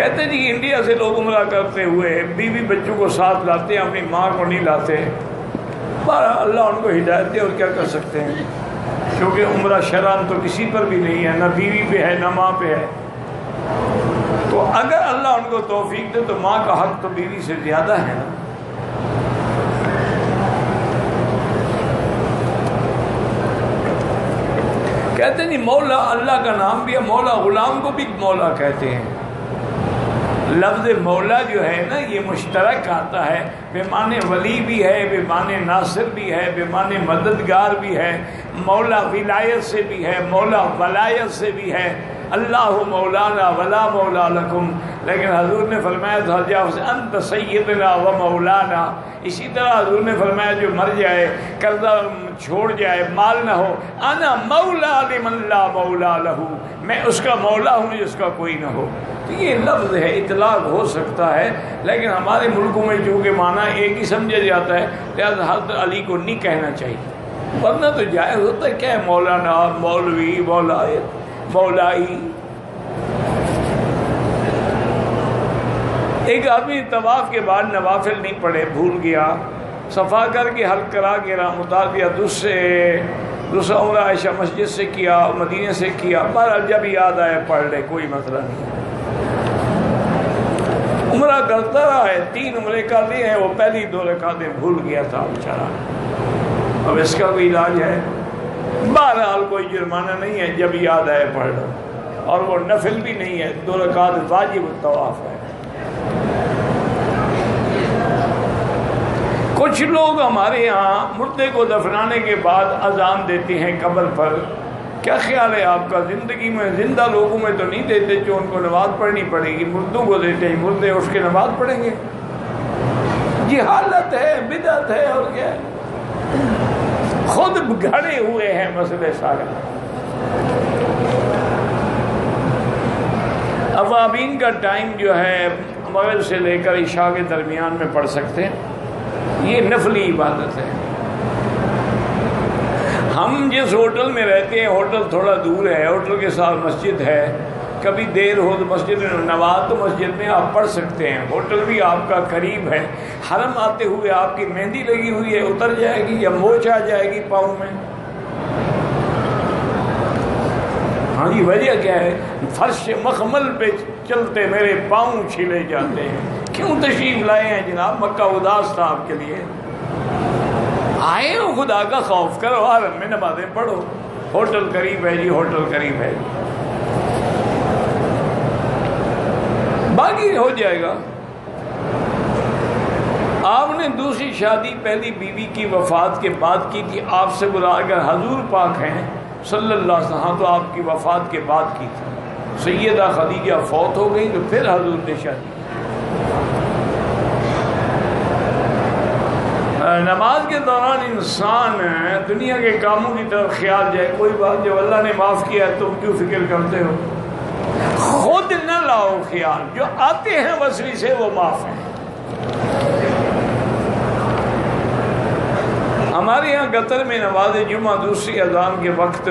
کہتے جی انڈیا سے لوگ عمرہ کرتے ہوئے بیوی بچوں کو ساتھ لاتے ہیں، اپنی ماں کو نہیں لاتے، پر اللہ ان کو ہدایت دے، اور کیا کر سکتے ہیں، کیونکہ عمرہ شرعاً تو کسی پر بھی نہیں ہے، نہ بیوی پہ ہے نہ ماں پہ ہے۔ تو اگر اللہ ان کو توفیق دے تو ماں کا حق تو بیوی سے زیادہ ہے نا۔ کہتے نہیں مولا اللہ کا نام بھی ہے، مولا غلام کو بھی مولا کہتے ہیں۔ لفظ مولا جو ہے نا یہ مشترک آتا ہے، بے معنی ولی بھی ہے، بے معنی ناصر بھی ہے، بے معنی مددگار بھی ہے، مولا ولایت سے بھی ہے، مولا ولایت سے بھی ہے، اللہ مولانا ولا مولا لکم۔ لیکن حضور نے فرمایا تھا جب انت سیدنا و مولانا، اسی طرح حضور نے فرمایا جو مر جائے، قرضہ چھوڑ جائے، مال نہ ہو، انا مولا لمن لا مولا لہو، میں اس کا مولا ہوں جس کا کوئی نہ ہو۔ تو یہ لفظ ہے، اطلاق ہو سکتا ہے، لیکن ہمارے ملکوں میں چونکہ معنی ایک ہی سمجھا جاتا ہے، لہذا حضرت علی کو نہیں کہنا چاہیے، ورنہ تو جائز ہوتا ہے، کیا ہے مولانا، مولوی، مولائی۔ ایک آدمی طواف کے بعد نوافل نہیں پڑھے، بھول گیا، صفا کر کے حلق کرا کے رام اتار دیا، دوسرا عمرہ عائشہ مسجد سے کیا، مدینے سے کیا، بہرحال جب یاد آئے پڑھ لے، کوئی مسئلہ نہیں۔ عمرہ کرتا رہا ہے، 3 عمرے کر لیے ہیں، وہ پہلی 2 رکعتیں بھول گیا تھا بیچارہ، اب اس کا کوئی علاج ہے؟ بہرحال کوئی جرمانہ نہیں ہے، جب یاد آئے پڑھ لو، اور وہ نفل بھی نہیں ہے، 2 رکعت واجب الطواف ہے۔ کچھ لوگ ہمارے ہاں مردے کو دفنانے کے بعد اذان دیتے ہیں قبر پر، کیا خیال ہے آپ کا؟ زندگی میں زندہ لوگوں میں تو نہیں دیتے، جو ان کو نماز پڑھنی پڑے گی، مردوں کو دیتے ہیں، مردے اٹھ کے نماز پڑھیں گے؟ جہالت ہے، بدعت ہے، اور کیا ہے؟ خود گھڑے ہوئے ہیں مسئلے سارے۔ اوابین کا ٹائم جو ہے مغرب سے لے کر عشاء کے درمیان میں پڑھ سکتے ہیں، یہ نفلی عبادت ہے۔ ہم جس ہوٹل میں رہتے ہیں، ہوٹل تھوڑا دور ہے، ہوٹل کے ساتھ مسجد ہے، کبھی دیر ہو تو مسجد میں نماز تو مسجد میں آپ پڑھ سکتے ہیں، ہوٹل بھی آپ کا قریب ہے، حرم آتے ہوئے آپ کی مہندی لگی ہوئی ہے، اتر جائے گی یا موچ آ جائے گی پاؤں میں؟ ہاں جی، وجہ کیا ہے؟ فرش مخمل پہ چلتے میرے پاؤں چھلے جاتے ہیں۔ کیوں تشریف لائے ہیں جناب؟ مکہ اداس تھا آپ کے لیے، آئے ہو، خدا کا خوف کرو، حرم میں نمازیں پڑھو، ہوٹل قریب ہے جی، ہوٹل قریب ہے، باقی ہو جائے گا۔ آپ نے دوسری شادی پہلی بیوی کی وفات کے بعد کی تھی، آپ سے برا اگر حضور پاک ہیں صلی اللہ علیہ وسلم تو آپ کی وفات کے بعد کی تھی، سیدہ خدیجہ فوت ہو گئی تو پھر حضور نے شادی۔ نماز کے دوران انسان دنیا کے کاموں کی طرف خیال جائے، کوئی بات جو اللہ نے معاف کیا ہے تم کیوں فکر کرتے ہو؟ خود نہ لاؤ خیال، جو آتے ہیں وسوسے سے وہ معاف ہیں۔ ہمارے یہاں قطر میں نماز جمعہ دوسری اذان کے وقت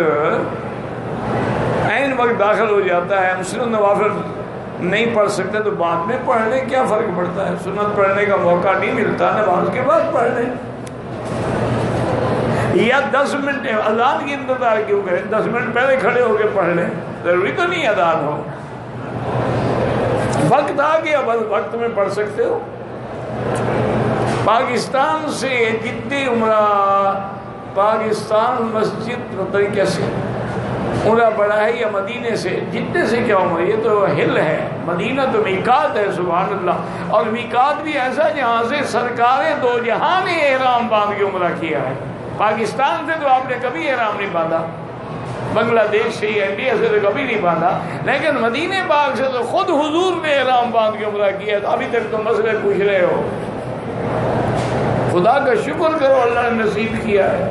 عین وقت داخل ہو جاتا ہے، مسلم نوافل نہیں پڑھ سکتے تو بعد میں پڑھ لیں، کیا فرق پڑتا ہے؟ سنت پڑھنے کا موقع نہیں ملتا، نماز کے بعد پڑھ لیں، یا 10 منٹ اذان کی انتظار کیوں کریں؟ 10 منٹ پہلے کھڑے ہو کے پڑھ لیں، ضروری تو نہیں اذان ہو، وقت آ گیا بس وقت میں پڑھ سکتے ہو۔ پاکستان سے جدہ عمرہ، پاکستان مسجد طریقے سے عمرہ بڑا ہے یا مدینے سے؟ جدہ سے کیا عمرہ؟ یہ تو ہل ہے، مدینہ تو میقات ہے، سبحان اللہ، اور میقات بھی ایسا جہاں سے سرکار دو جہاں نے احرام باندھ کے عمرہ کیا ہے۔ پاکستان سے تو آپ نے کبھی احرام نہیں باندھا، بنگلہ دیش سے یا انڈیا سے تو کبھی نہیں باندھا، لیکن مدینہ پاک سے تو خود حضور نے احرام باندھ کے عمرہ کیا، تو ابھی تک تو مسئلے پوچھ رہے ہو۔ خدا کا شکر کرو اللہ نے نصیب کیا ہے۔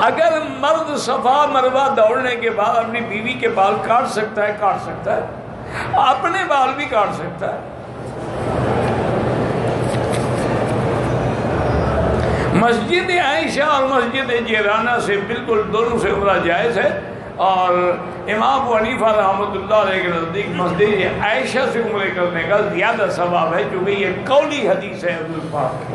اگر مرد صفا مروہ دوڑنے کے بعد اپنی بیوی کے بال کاٹ سکتا ہے، کاٹ سکتا ہے، اپنے بال بھی کاٹ سکتا ہے۔ مسجد عائشہ اور مسجد جیرانہ سے بالکل دونوں سے عمرہ جائز ہے، اور امام ابو حنیفہ رحمۃ اللہ علیہ کے نزدیک مسجد عائشہ سے عمرے کرنے کا زیادہ ثواب ہے، کیونکہ یہ قولی حدیث ہے حضور پاک کی۔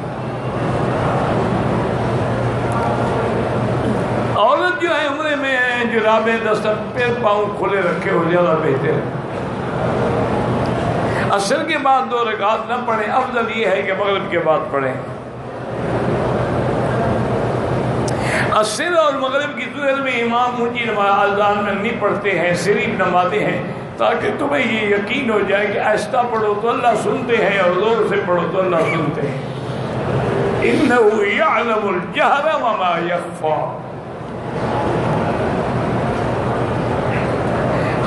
عورت جو ہے عمرے میں جرابیں دستر پیر پاؤں کھلے رکھے ہو زیادہ بہتر ہے۔ عصر کے بعد 2 رکعت نہ پڑھیں، افضل یہ ہے کہ مغرب کے بعد پڑھیں۔ عصر اور مغرب کی صورت میں امام اونچی نماز اذان میں نہیں پڑھتے ہیں، صرف نمازیں ہیں، تاکہ تمہیں یہ یقین ہو جائے کہ آہستہ پڑھو تو اللہ سنتے ہیں اور زور سے پڑھو تو اللہ سنتے ہیں۔ إِنَّهُ يَعْلَمُ الْجَهْرَ وَمَا يَخْفَى۔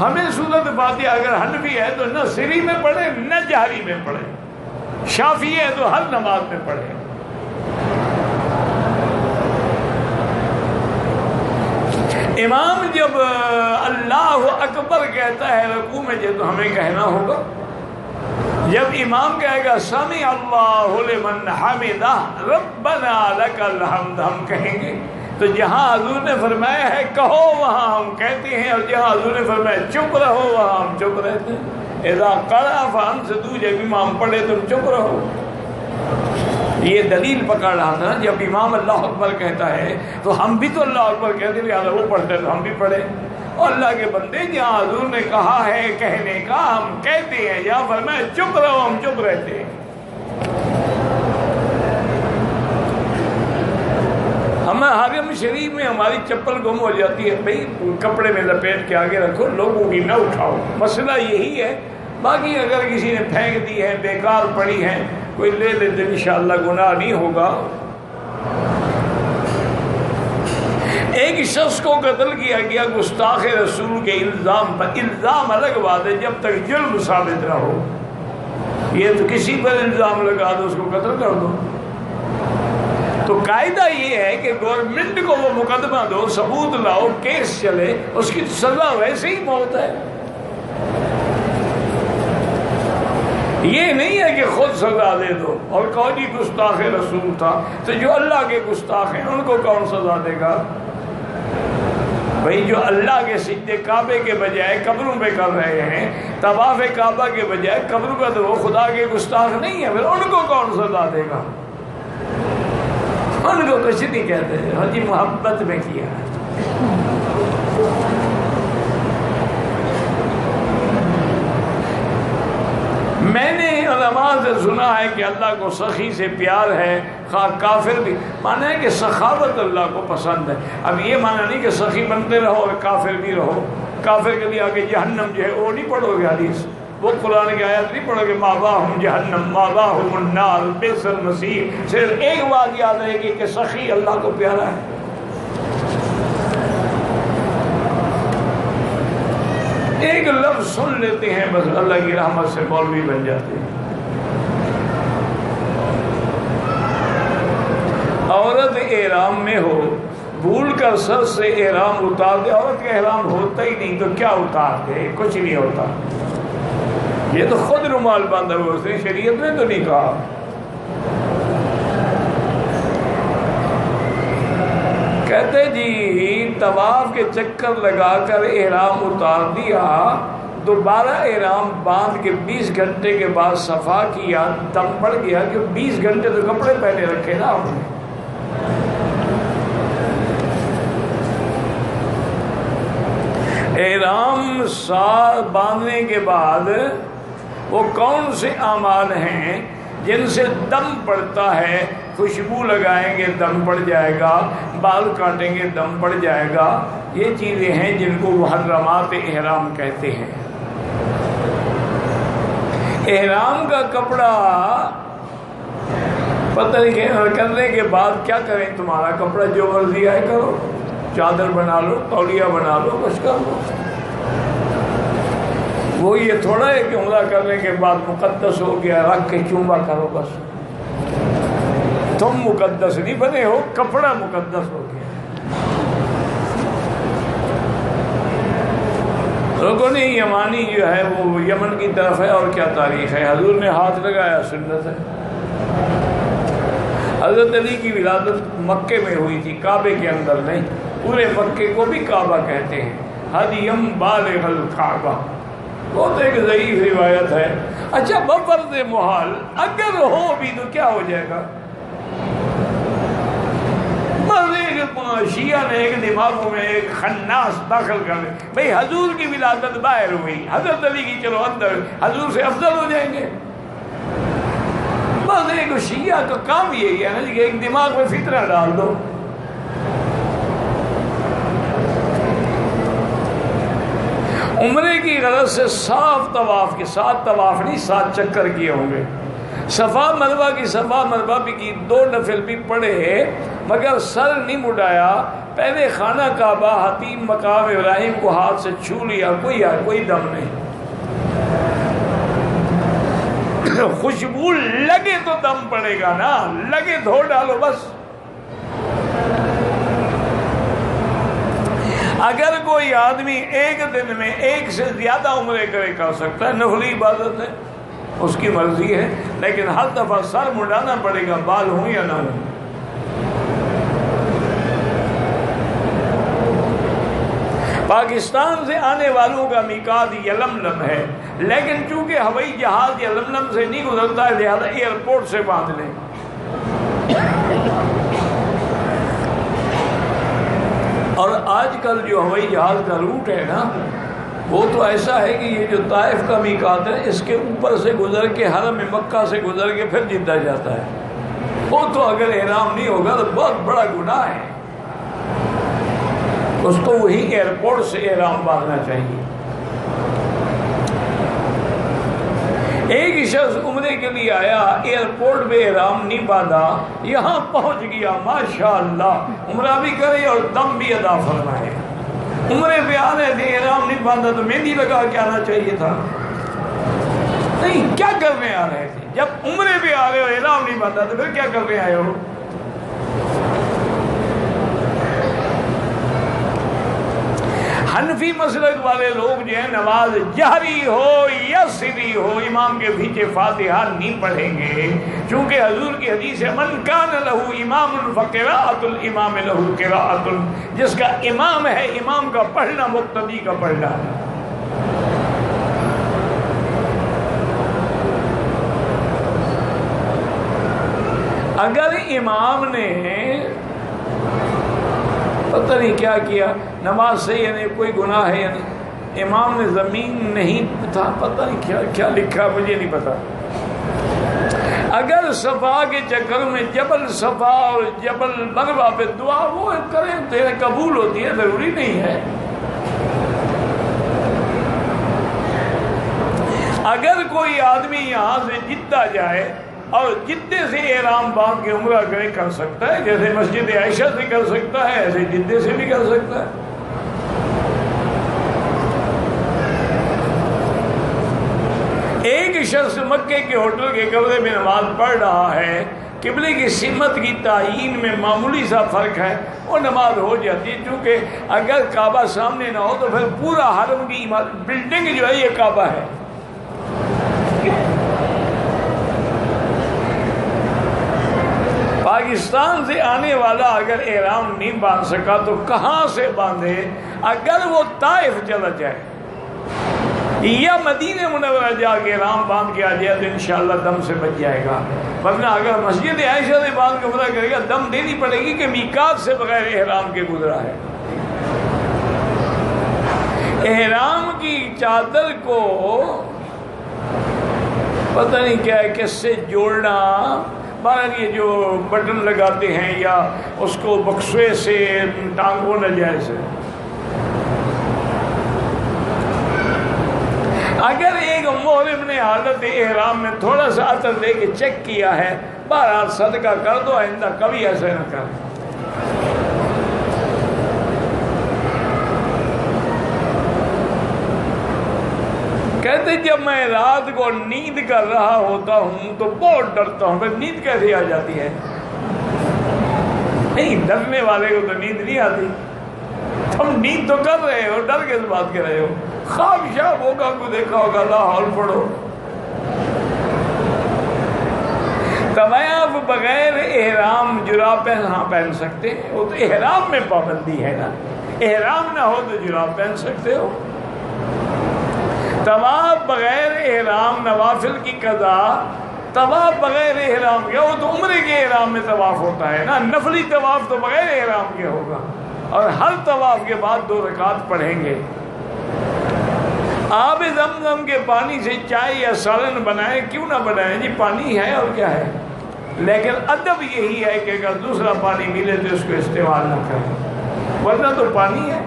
ہمیں سورۃ فاتحہ اگر حنفی ہے تو نہ سری میں پڑھے نہ جہری میں پڑھے، شافعی ہے تو ہر نماز میں پڑھے۔ امام جب اللہ اکبر کہتا ہے رکوع میں تو ہمیں کہنا ہوگا، جب امام کہے گا سمع اللہ لمن حمدہ ربنا لک الحمد ہم کہیں گے، تو جہاں حضور نے فرمایا ہے کہو وہاں ہم کہتے ہیں، اور جہاں حضور نے فرمایا چپ رہو وہاں ہم چپ رہتے ہیں۔ اذا قرأ فانصتوا، جب امام پڑھے تم چپ رہو۔ یہ دلیل پکڑ رہا تھا، جب امام اللہ اکبر کہتا ہے تو ہم بھی تو اللہ اکبر کہتے ہیں، لہٰذا وہ پڑھتے تو ہم بھی پڑھیں۔ اور اللہ کے بندے جہاں حضور نے کہا ہے کہنے کا ہم کہتے ہیں، جہاں فرمایا چپ رہو ہم چپ رہتے ہیں۔ ہمیں حرم شریف میں ہماری چپل گم ہو جاتی ہے، بھئی کپڑے میں لپیٹ کے آگے رکھو، لوگوں کی نہ اٹھاؤ، مسئلہ یہی ہے۔ باقی اگر کسی نے پھینک دی ہے، بیکار پڑی ہے، کوئی لے لے تو انشاءاللہ گناہ نہیں ہوگا۔ ایک شخص کو قتل کیا گیا گستاخ رسول کے الزام پر۔ الزام الگ بات ہے جب تک جرم ثابت نہ ہو، یہ تو کسی پر الزام لگا دو اس کو قتل کر دو۔ تو قاعدہ یہ ہے کہ گورنمنٹ کو وہ مقدمہ دو، ثبوت لاؤ، کیس چلے، اس کی سزا ویسے ہی موت ہے۔ یہ نہیں ہے کہ خود سزا دے دو اور کون ہی گستاخ رسول تھا، تو جو اللہ کے گستاخ ہیں ان کو کون سزا دے گا؟ بھئی جو اللہ کے سجدے کعبے کے بجائے قبروں پہ کر رہے ہیں، طواف کعبہ کے بجائے قبروں کا، تو وہ خدا کے گستاخ نہیں ہے، پھر ان کو کون سزا دے گا؟ ان کو کچھ نہیں کہتے، حجی محبت میں کیا ہے۔ میں نے علماء سے سنا ہے کہ اللہ کو سخی سے پیار ہے، خواہ کافر بھی، مانا ہے کہ سخاوت اللہ کو پسند ہے۔ اب یہ مانا نہیں کہ سخی بنتے رہو اور کافر بھی رہو، کافر کے لیے آگے جہنم جو ہے وہ نہیں پڑھو گے حدیث، وہ قرآن کی آیت نہیں پڑھو گے ماواہم جہنم ماواہم النار بئس المصیر۔ صرف ایک بات یاد رہے گی کہ سخی اللہ کو پیارا ہے۔ ایک لفظ سن لیتے ہیں بس اللہ کی رحمت سے مولوی بن جاتے ہیں۔ عورت احرام میں ہو، بھول کر سر سے احرام اتار دے، عورت کا احرام ہوتا ہی نہیں تو کیا اتار دے، کچھ نہیں ہوتا، یہ تو خود رومال باندھا ہوا، اس نے شریعت میں تو نہیں کہا۔ کہتے جی طواف کے چکر لگا کر احرام اتار دیا، دوبارہ احرام باندھ کے 20 گھنٹے کے بعد صفا کیا، دم پڑ گیا کہ 20 گھنٹے تو کپڑے پہنے رکھے نا آپ نے۔ احرام سال باندھنے کے بعد وہ کون سے اعمال ہیں جن سے دم پڑتا ہے؟ خوشبو لگائیں گے دم پڑ جائے گا، بال کاٹیں گے دم پڑ جائے گا، یہ چیزیں ہیں جن کو محرمات احرام کہتے ہیں۔ احرام کا کپڑا پتہ نہیں کرنے کے بعد کیا کریں، تمہارا کپڑا جو مرضی ہے کرو، چادر بنا لو، تولیہ بنا لو، کچھ کر لو۔ وہ یہ تھوڑا ہے کہ عمرہ کرنے کے بعد مقدس ہو گیا رکھ کے چوما کرو، بس تم مقدس نہیں بنے ہو، کپڑا مقدس ہو گیا۔ رکن یمانی جو ہے وہ یمن کی طرف ہے، اور کیا تاریخ ہے، حضور نے ہاتھ لگایا سنت ہے۔ حضرت علی کی ولادت مکے میں ہوئی تھی، کعبے کے اندر نہیں، پورے مکے کو بھی کعبہ کہتے ہیں، ہدیم بالغ الکعبہ. بہت ایک ضعیف روایت ہے. اچھا بفرض محال اگر ہو بھی تو کیا ہو جائے گا؟ شیعہ نے ایک دماغوں میں ایک خناس داخل کر دے بھئی حضور کی ولادت باہر ہوئی، حضرت علی کی چلو اندر، حضور سے افضل ہو جائیں گے. بس ایک شیعہ کا کام یہی ہے نا کہ ایک دماغ میں فتنہ ڈال دو. عمرے کی غرض سے صاف طواف کے ساتھ طواف نہیں 7 چکر کیے ہوں گے. صفا مروہ کی صفا مروہ بھی کی، 2 نفل بھی پڑھے مگر سر نہیں مڈایا. پہلے خانہ کعبہ حتیم مقام ابراہیم کو ہاتھ سے چھو لیا، کوئی دم نہیں. خوشبو لگے تو دم پڑے گا نا، لگے دھو ڈالو بس. اگر کوئی آدمی ایک دن میں 1 سے زیادہ عمرے کر سکتا ہے، نفلی عبادت ہے، اس کی مرضی ہے، لیکن ہر دفعہ سر مڈانا پڑے گا، بال ہوں یا نہ ہوں. پاکستان سے آنے والوں کا میقات یلملم ہے، لیکن چونکہ ہوائی جہاز یلملم سے نہیں گزرتا ہے لہذا ایئرپورٹ سے باندھ لیں. اور آج کل جو ہوائی جہاز کا روٹ ہے نا وہ تو ایسا ہے کہ یہ جو طائف کا میقات ہے اس کے اوپر سے گزر کے حرم مکہ سے گزر کے پھر جدہ جاتا ہے. وہ تو اگر احرام نہیں ہوگا تو بہت بڑا گناہ ہے، اس کو وہی ایئرپورٹ سے احرام باندھنا چاہیے. ایک شخص عمرے کے لیے آیا، ایئرپورٹ پہ احرام نہیں باندھا، یہاں پہنچ گیا ماشاءاللہ عمرہ بھی کرے اور دم بھی ادا فرمائے. عمرے پہ آ رہے تھے، احرام نہیں باندھا تو مہندی لگا کے آنا چاہیے تھا. نہیں، کیا کرنے آ رہے تھے؟ جب عمرے پہ آ رہے ہو احرام نہیں باندھا تو پھر کیا کرنے آئے ہو؟ حنفی مسلک والے لوگ جو ہیں نماز جہری ہو یا سری ہو امام کے پیچھے فاتحہ نہیں پڑھیں گے، چونکہ حضور کی حدیث ہے من کان لہ امام فقراءۃ الامام لہ قراءۃ، جس کا امام ہے امام کا پڑھنا مقتدی کا پڑھنا ہے. اگر امام نے پتہ نہیں کیا کیا، نماز سے یعنی کوئی گناہ ہے یعنی امام نے زمین نہیں تھا، پتہ نہیں کیا لکھا مجھے نہیں پتا. اگر صفا کے چکر میں جبل صفا اور جبل مروہ پہ دعا وہ کریں تو قبول ہوتی ہے، ضروری نہیں ہے. اگر کوئی آدمی یہاں سے جدہ جائے اور جدے سے احرام باندھ کے عمرہ کر سکتا ہے، جیسے مسجد عائشہ سے کر سکتا ہے ایسے جدے سے بھی کر سکتا ہے. ایک شخص مکے کے ہوٹل کے کمرے میں نماز پڑھ رہا ہے، قبلے کی سمت کی تعیین میں معمولی سا فرق ہے، وہ نماز ہو جاتی ہے. کیونکہ اگر کعبہ سامنے نہ ہو تو پھر پورا حرم کی بلڈنگ جو ہے یہ کعبہ ہے. پاکستان سے آنے والا اگر احرام نہیں باندھ سکا تو کہاں سے باندھے؟ اگر وہ طائف چلا جائے یا مدینہ منورہ جا کے احرام باندھ کے آ جائے تو انشاءاللہ دم سے بچ جائے گا. ورنہ اگر مسجد عائشہ سے باندھ کے عمرہ کرے گا دم دینی پڑے گی کہ میقات سے بغیر احرام کے گزرا ہے. احرام کی چادر کو پتہ نہیں کیا ہے کس سے جوڑنا، بہرحال یہ جو بٹن لگاتے ہیں یا اس کو بکسوے سے ٹانگوں نہ جائز ہے. اگر ایک محرم نے حالت احرام میں تھوڑا سا عطر دے کے چیک کیا ہے، بہرحال صدقہ کر دو، آئندہ کبھی ایسا نہ کر. کہتے جب میں رات کو نیند کر رہا ہوتا ہوں تو بہت ڈرتا ہوں. پھر نیند کیسے آ جاتی ہے؟ نہیں، ڈرنے والے کو تو نیند نہیں آتی. تم نیند تو کر رہے ہو، ڈر کس بات کر رہے ہو؟ خواب شاب ہوگا کو دیکھا ہوگا، لا حول پڑھو. طواف بغیر احرام جراب پہن سکتے ہیں، وہ تو احرام میں پابندی ہے نا. احرام نہ ہو تو جراب پہن سکتے ہو۔ طواف بغیر احرام نوافل کی قضا، طواف بغیر احرام کے، وہ تو عمرے کے احرام میں طواف ہوتا ہے نا، نفلی طواف تو بغیر احرام کے ہوگا، اور ہر طواف کے بعد 2 رکعت پڑھیں گے۔ آب زمزم کے پانی سے چائے یا سالن بنائیں، کیوں نہ بنائیں جی، پانی ہے اور کیا ہے، لیکن ادب یہی ہے کہ اگر دوسرا پانی ملے تو اس کو استعمال نہ کریں، ورنہ تو پانی ہے۔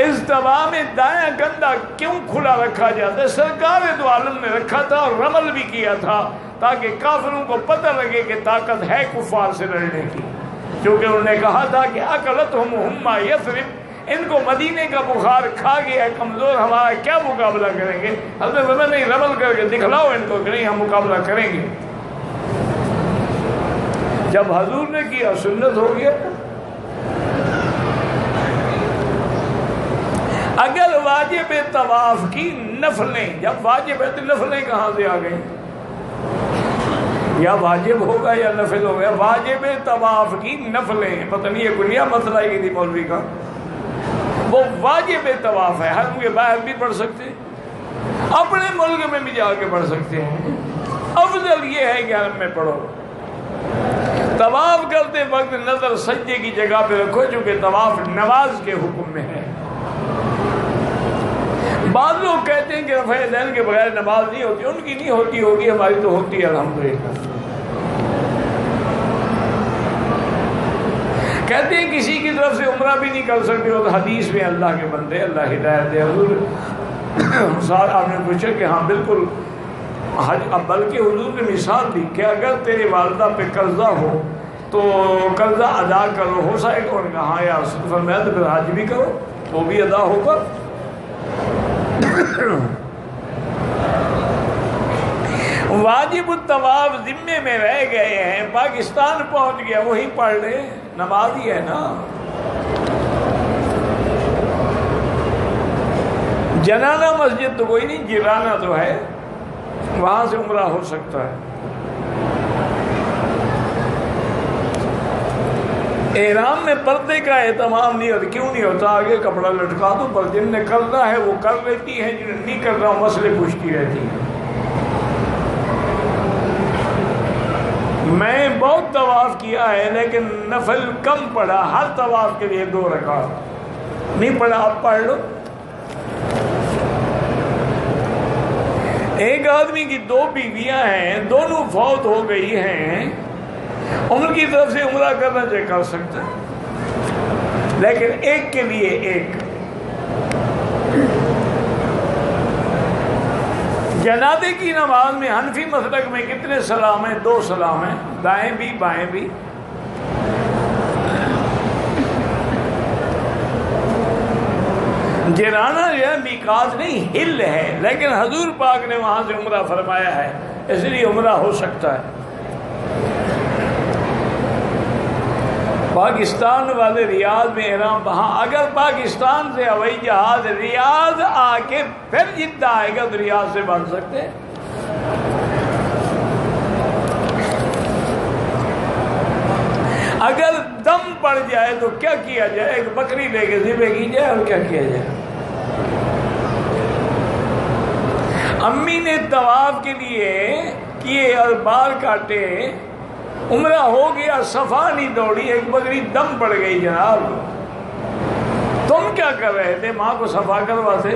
اجتماع میں دایاں کندھا کیوں کھلا رکھا جاتا ہے؟ سرکار دو عالم نے رکھا تھا اور رمل بھی کیا تھا تاکہ کافروں کو پتہ لگے کہ طاقت ہے کفار سے لڑنے کی، کیونکہ انہوں نے کہا تھا کہ اکلتہم ہما یثرب، ان کو مدینے کا بخار کھا گیا ہے، کمزور، ہمارا کیا مقابلہ کریں گے؟ حضرت عمر نے رمل کر کے دکھلاؤ ان کو کہ نہیں ہم مقابلہ کریں گے۔ جب حضور نے کیا سنت ہو گیا۔ اگر واجب طواف کی نفلیں، جب واجب ہے تو نفلیں کہاں سے آ گئیں؟ یا واجب ہوگا یا نفل ہوگا، واجب طواف کی نفلیں، پتہ نہیں یہ کنیا مسئلہ ہی تھی مولوی کا، وہ واجب طواف ہے، حرم کے باہر بھی پڑھ سکتے ہیں، اپنے ملک میں بھی جا کے پڑھ سکتے ہیں، افضل یہ ہے کہ حرم میں پڑھو۔ طواف کرتے وقت نظر سجدے کی جگہ پہ رکھو، چونکہ طواف نماز کے حکم میں ہے۔ بعض لوگ کہتے ہیں کہ رفع یدین کے بغیر نماز نہیں ہوتی، ان کی نہیں ہوتی ہوگی، ہماری تو ہوتی ہے الحمدللہ۔ کہتے ہیں کسی کی طرف سے عمرہ بھی نہیں کر سکتے ہو، تو حدیث میں اللہ کے بندے، اللہ ہدایت دے، حضور ساتھ آپ نے پوچھا کہ ہاں بالکل، بلکہ حضور نے مثال دی کہ اگر تیرے والدہ پہ قرضہ ہو تو قرضہ ادا کرو، ہو سکے انہوں نے کہا ہاں یا رسول، فرمایا تو پھر حج بھی کرو، وہ بھی ادا ہوگا۔ واجب الطواف ذمے میں رہ گئے ہیں، پاکستان پہنچ گیا، وہی پڑھ لے، نماز ہی ہے نا۔ جنانہ مسجد تو کوئی نہیں، جیرانہ تو ہے، وہاں سے عمرہ ہو سکتا ہے۔ احرام میں پردے کا اہتمام نہیں ہوتا، کیوں نہیں ہوتا؟ آگے کپڑا لٹکا دو، پر جن نے کرنا ہے وہ کر لیتی ہے، جن نے نہیں کرنا مسئلے پوچھتی رہتی ہے۔ میں بہت طواف کیا ہے لیکن نفل کم پڑھا، ہر طواف کے لیے 2 رکعت نہیں پڑھا، اب پڑھ لو۔ ایک آدمی کی 2 بیویاں ہیں، دونوں فوت ہو گئی ہیں، ان کی طرف سے عمرہ کرنا چاہے کر سکتا ہے، لیکن ایک کے لیے ایک۔ جنازے کی نماز میں حنفی مسلک میں کتنے سلام ہیں؟ 2 سلام ہیں، دائیں بھی بائیں بھی۔ جیرانہ جو ہے میقات نہیں، ہل ہے، لیکن حضور پاک نے وہاں سے عمرہ فرمایا ہے، اس لیے عمرہ ہو سکتا ہے۔ پاکستان والے ریاض میں احرام، ہاں اگر پاکستان سے ہوائی جہاز ریاض آ کے پھر جدہ آئے گا تو ریاض سے بن سکتے ہیں۔ اگر دم پڑ جائے تو کیا کیا جائے؟ ایک بکری لے کے ذبح کی جائے اور کیا کیا جائے؟ امی نے طواف کے لیے کیے اور بال کاٹے، عمرہ ہو گیا، صفا نہیں دوڑی، ایک بکری دم پڑ گئی، جناب تم کیا کر رہے تھے؟ ماں کو صفا کرواتے۔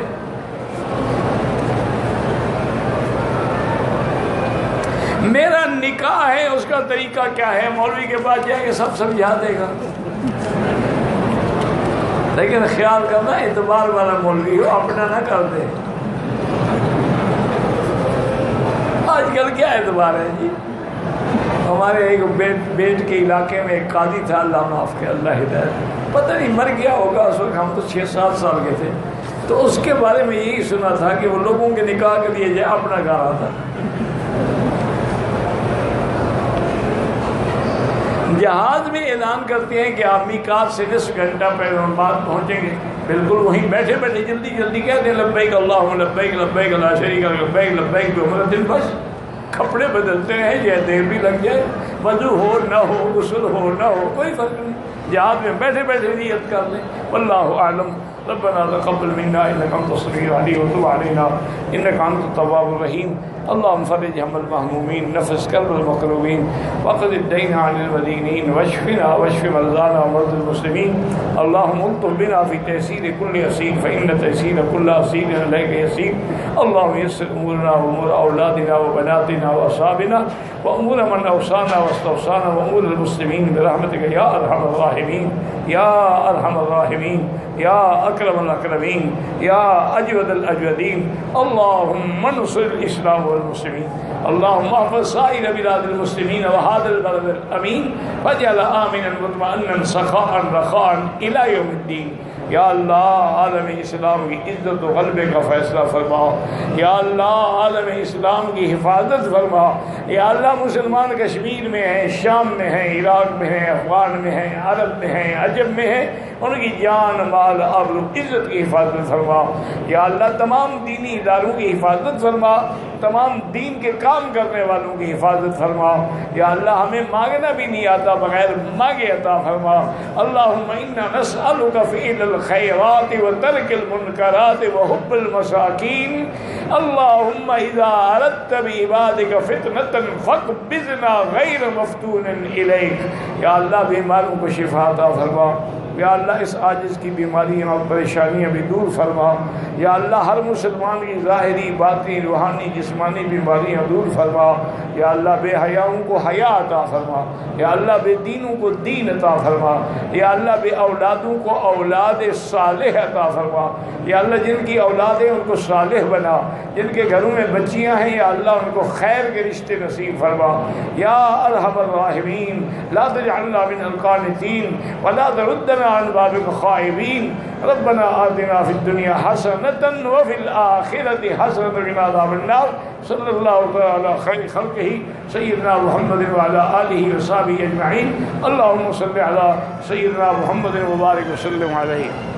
میرا نکاح ہے، اس کا طریقہ کیا ہے؟ مولوی کے پاس جائیں گے سب سمجھا دے گا، لیکن خیال کرنا اعتبار والا مولوی ہو، اپنا نہ کر دے۔ آج کل کیا اعتبار ہے جی؟ ہمارے ایک بیٹ کے علاقے میں ایک قاضی تھا، اللہ معاف کے، اللہ ہدایت، پتہ نہیں مر گیا ہوگا اس وقت، ہم تو 6-7 سال کے تھے، تو اس کے بارے میں یہی سنا تھا کہ وہ لوگوں کے نکاح کے لیے جائے اپنا گھر آتا۔ جہاز میں اعلان کرتے ہیں کہ آپ میقات سے 10 گھنٹہ پہلے بعد پہنچیں گے، بالکل وہیں بیٹھے بیٹھے جلدی جلدی کہتے ہیں لبیک اللہم لبیک لبیک لا شریک لک لبیک لبیک، 2 دن بس کپڑے بدلتے ہیں، جائے دیر بھی لگ جائے، وضو ہو نہ ہو، غسل ہو نہ ہو، کوئی فرق نہیں، جہاد میں بیٹھے بیٹھے نیت کر لیں۔ واللہ اعلم۔ ربنا تقبل منا انك انت السميع العليم وتب علينا انك انت التواب الرحيم۔ اللهم فرج هم المهمومين، نفس كرب المكروبين، واقض الدين عن المدينين، واشفنا واشف مرضانا ومرضى المسلمين۔ اللهم الطف بنا في تيسير كل يسير، فإن تيسير كل عسير إليك يسير۔ اللهم يسر أمورنا وأمور أولادنا وبناتنا وأصحابنا وأمور من أوصانا واستوصانا وأمور المسلمين برحمتك يا أرحم الراحمين يا أرحم الراحمين يا أكرم الأكرمين يا أجود الأجودين۔ اللهم انصر الإسلام والمسلمين، اللهم احفظ سائر بلاد المسلمين وهذا البلد الأمين، واجعل آمنا مطمئنا سخاء رخاء إلى يوم الدين۔ یا اللہ عالم اسلام کی عزت و غلبے کا فیصلہ فرما، یا اللہ عالم اسلام کی حفاظت فرما، یا اللہ مسلمان کشمیر میں ہیں، شام میں ہیں، عراق میں ہیں، افغان میں ہیں، عرب میں ہیں، عجم میں ہیں، ان کی جان مال آبرو عزت کی حفاظت فرما۔ یا اللہ تمام دینی اداروں کی حفاظت فرما، تمام دین کے کام کرنے والوں کی حفاظت فرما۔ یا اللہ ہمیں مانگنا بھی نہیں آتا، بغیر مانگے عطا فرما۔ اللہم انا نسألک فعل الخیرات وترک المنکرات وحب المساکین۔ اللہم اذا اردت بعبادک فتنة فاقبضنا غیر مفتون الیک۔ یا اللہ بیماروں کو شفا عطا فرما، یا اللہ اس عاجز کی بیماریاں اور پریشانیاں بھی دور فرما۔ یا اللہ ہر مسلمان کی ظاہری باطنی روحانی جسمانی بیماریاں دور فرما۔ یا اللہ بے حیاؤں کو حیا عطا فرما، یا اللہ بے دینوں کو دین عطا فرما، یا اللہ بے اولادوں کو اولاد صالح عطا فرما۔ یا اللہ جن کی اولاد ہیں ان کو صالح بنا، جن کے گھروں میں بچیاں ہیں یا اللہ ان کو خیر کے رشتے نصیب فرما۔ یا ارحم الراحمین لا تجعلنا من القانتین ولا تردنا عن بابك خائبين۔ ربنا آتنا في الدنيا حسنة وفي الآخرة حسنة وقنا عذاب النار۔ صلی اللہ تعالی علی خیر خلقہ سیدنا محمد وعلى آلہ وصحبہ اجمعین۔ اللہم صل علی سیدنا محمد وبارک وسلم علیہ۔